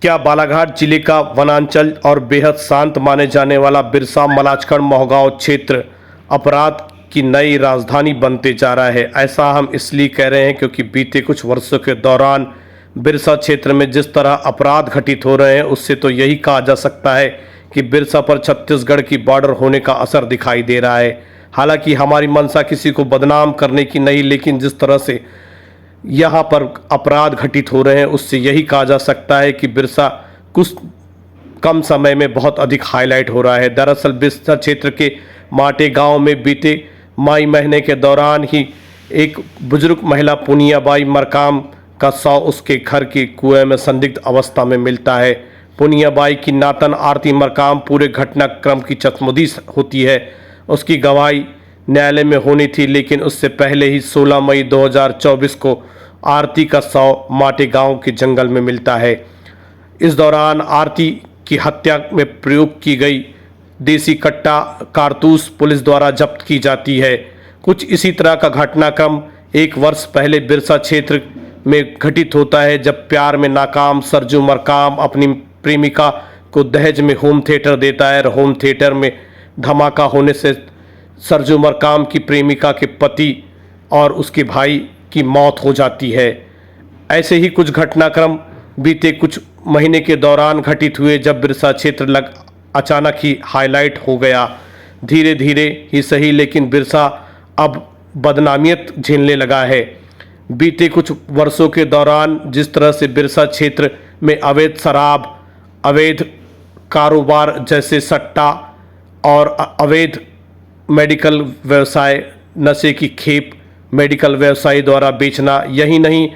क्या बालाघाट जिले का वनांचल और बेहद शांत माने जाने वाला बिरसा मलाजखंड मोहगांव क्षेत्र अपराध की नई राजधानी बनते जा रहा है? ऐसा हम इसलिए कह रहे हैं क्योंकि बीते कुछ वर्षों के दौरान बिरसा क्षेत्र में जिस तरह अपराध घटित हो रहे हैं, उससे तो यही कहा जा सकता है कि बिरसा पर छत्तीसगढ़ की बॉर्डर होने का असर दिखाई दे रहा है। हालांकि हमारी मंशा किसी को बदनाम करने की नहीं, लेकिन जिस तरह से यहाँ पर अपराध घटित हो रहे हैं, उससे यही कहा जा सकता है कि बिरसा कुछ कम समय में बहुत अधिक हाईलाइट हो रहा है। दरअसल बिरसा क्षेत्र के माटे गांव में बीते मई महीने के दौरान ही एक बुजुर्ग महिला पुनियाबाई मरकाम का शव उसके घर के कुएं में संदिग्ध अवस्था में मिलता है। पुनियाबाई की नातन आरती मरकाम पूरे घटनाक्रम की चश्मदीद होती है। उसकी गवाही न्यायालय में होनी थी, लेकिन उससे पहले ही 16 मई 2024 को आरती का शव माटे गांव के जंगल में मिलता है। इस दौरान आरती की हत्या में प्रयोग की गई देसी कट्टा कारतूस पुलिस द्वारा जब्त की जाती है। कुछ इसी तरह का घटनाक्रम एक वर्ष पहले बिरसा क्षेत्र में घटित होता है, जब प्यार में नाकाम सरजू मरकाम अपनी प्रेमिका को दहेज में होम थिएटर देता है और होम थिएटर में धमाका होने से सरजू मरकाम की प्रेमिका के पति और उसके भाई की मौत हो जाती है। ऐसे ही कुछ घटनाक्रम बीते कुछ महीने के दौरान घटित हुए, जब बिरसा क्षेत्र अचानक ही हाईलाइट हो गया। धीरे धीरे ही सही, लेकिन बिरसा अब बदनामियत झेलने लगा है। बीते कुछ वर्षों के दौरान जिस तरह से बिरसा क्षेत्र में अवैध शराब, अवैध कारोबार जैसे सट्टा और अवैध मेडिकल व्यवसाय, नशे की खेप मेडिकल व्यवसायी द्वारा बेचना, यही नहीं,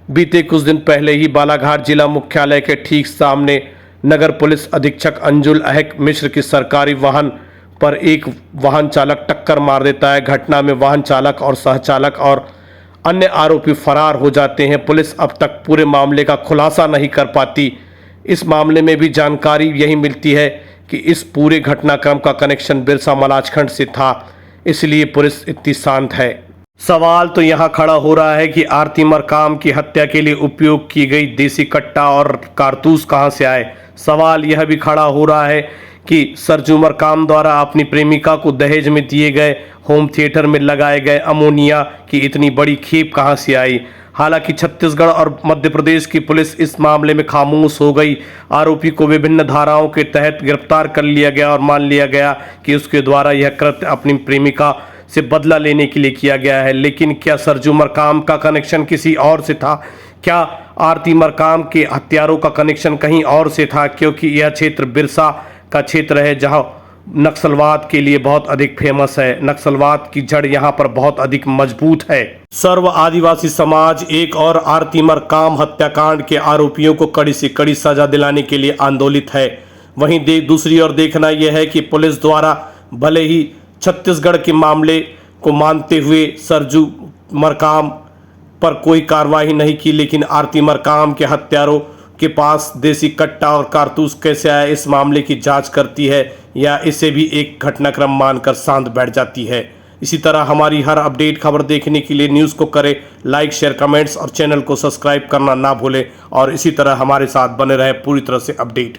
बीते कुछ दिन पहले ही बालाघाट जिला मुख्यालय के ठीक सामने नगर पुलिस अधीक्षक अंजुल अहक मिश्र की सरकारी वाहन पर एक वाहन चालक टक्कर मार देता है। घटना में वाहन चालक और सहचालक और अन्य आरोपी फरार हो जाते हैं। पुलिस अब तक पूरे मामले का खुलासा नहीं कर पाती। इस मामले में भी जानकारी यही मिलती है कि इस पूरे घटनाक्रम का कनेक्शन बिरसा मलाजखंड से था, इसलिए पुलिस इतनी शांत है। सवाल तो यहाँ खड़ा हो रहा है कि आरती मरकाम की हत्या के लिए उपयोग की गई देसी कट्टा और कारतूस कहाँ से आए। सवाल यह भी खड़ा हो रहा है कि सरजू मरकाम द्वारा अपनी प्रेमिका को दहेज में दिए गए होम थिएटर में लगाए गए अमोनिया की इतनी बड़ी खेप कहाँ से आई। हालांकि छत्तीसगढ़ और मध्य प्रदेश की पुलिस इस मामले में खामोश हो गई। आरोपी को विभिन्न धाराओं के तहत गिरफ्तार कर लिया गया और मान लिया गया कि उसके द्वारा यह कृत्य अपनी प्रेमिका से बदला लेने के लिए किया गया है। लेकिन क्या सरजू मरकाम का कनेक्शन किसी और से था? क्या आरती मरकाम के हत्यारों का कनेक्शन कहीं और से था? क्योंकि यह क्षेत्र बिरसा का क्षेत्र है जहां नक्सलवाद के लिए बहुत अधिक फेमस है। नक्सलवाद की जड़ यहां पर बहुत अधिक मजबूत है। सर्व आदिवासी समाज एक और आरती मरकाम हत्याकांड के आरोपियों को कड़ी से कड़ी सजा दिलाने के लिए आंदोलित है। वहीं दूसरी ओर देखना यह है कि पुलिस द्वारा भले ही छत्तीसगढ़ के मामले को मानते हुए सरजू मरकाम पर कोई कार्रवाई नहीं की, लेकिन आरती मरकाम के हत्यारों के पास देसी कट्टा और कारतूस कैसे आया, इस मामले की जांच करती है या इसे भी एक घटनाक्रम मानकर शांत बैठ जाती है। इसी तरह हमारी हर अपडेट खबर देखने के लिए न्यूज़ को करें लाइक, शेयर, कमेंट्स और चैनल को सब्सक्राइब करना ना भूलें और इसी तरह हमारे साथ बने रहे पूरी तरह से अपडेट।